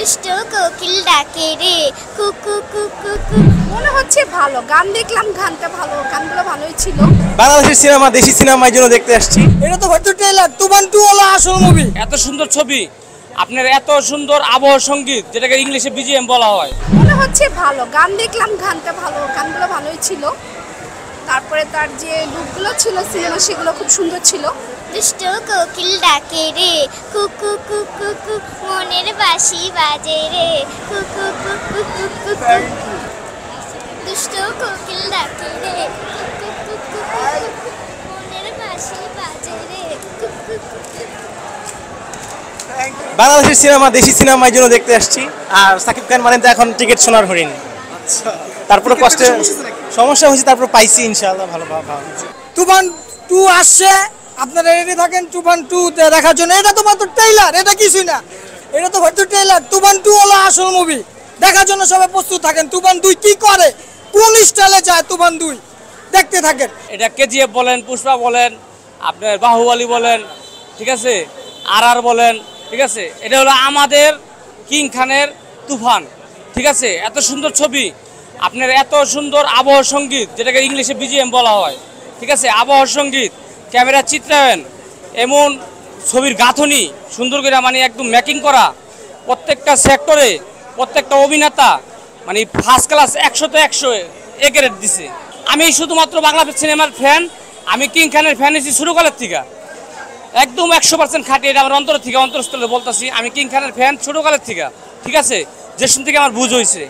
দুষ্ট কোকিল ডাকে রে কুকু কুকু কু। মনে হচ্ছে ভালো গান দেখলাম, গানটা ভালো, গানগুলো ভালোই ছিল। বাংলাদেশের সিনেমা, দেশি সিনেমার জন্য দেখতে আসছি। এটা তো হয়তো ট্রেলার, তুফান 2 হলো আসল মুভি। এত সুন্দর ছবি, আপনার এত সুন্দর আবহ সঙ্গীত, যেটাকে ইংলিশে বিজিএম বলা হয়। মনে হচ্ছে ভালো গান দেখলাম, গানটা ভালো, গানগুলো ভালোই ছিল। তারপরে তার যে লুকগুলো ছিল সিনেমা, সেগুলো খুব সুন্দর ছিল। দুষ্ট কোকিল ডাকে রে কুকু কুকু কু। মনের বাঁশি বাজে রে কুকু কুকু কুকু কু। দুষ্ট কোকিল ডাকে রে কুকু কুকু কু। মনের বাঁশি বাজে রে কুকু কুকু। বাংলাদেশের সিনেমা, দেশি সিনেমার জন্য দেখতে আসছি। আর সাকিব খান মানে তো এখন টিকিট সোনার হরিণ। তারপরে কষ্টে সমস্যা হয়েছে, তারপর পাইছি ইনশাআল্লাহ ভালো ভালো। তুফান 2 আসছে, আপনারা রেডি থাকেন তুফান 2 দেখার জন্য। এটা তো মাত্র ট্রেলার, এটা কিছুই না। এটা তো হয়তো ট্রেলার, তুফান 2 হলো আসল মুভি। দেখার জন্য সবাই প্রস্তুত থাকেন। তুফান 2 কি করে, কোন স্টাইলে যায় তুফান 2, দেখতে থাকেন। এটা কেজিএফ বলেন, পুষ্পা বলেন, আপনার বাহুবলী বলেন, ঠিক আছে, আর বলেন, ঠিক আছে। এটা হলো আমাদের কিং খানের তুফান, ঠিক আছে। এত সুন্দর ছবি, আপনার এত সুন্দর আবহ সঙ্গীত, যেটাকে ইংলিশে বিজিএম বলা হয়, ঠিক আছে। আবহ সঙ্গীত, ক্যামেরা চিত্রায়ন, এমন ছবির গাঁথনি সুন্দর করে মানে একদম মেকিং করা, প্রত্যেকটা সেক্টরে প্রত্যেকটা অভিনেতা মানে ফার্স্ট ক্লাস, 100-তে 100 এ গ্রেড দিছে। আমি শুধুমাত্র বাংলা সিনেমার ফ্যান, আমি কিং খানের ফ্যান হয়েছি ছোটোকালের থেকে, একদম 100% খাঁটি। এটা আমার অন্তর থেকে, অন্তরস্থলে বলতেছি, আমি কিং খানের ফ্যান ছোটোকালের থেকে, ঠিক আছে, যে শুন থেকে আমার বুঝ হয়েছে।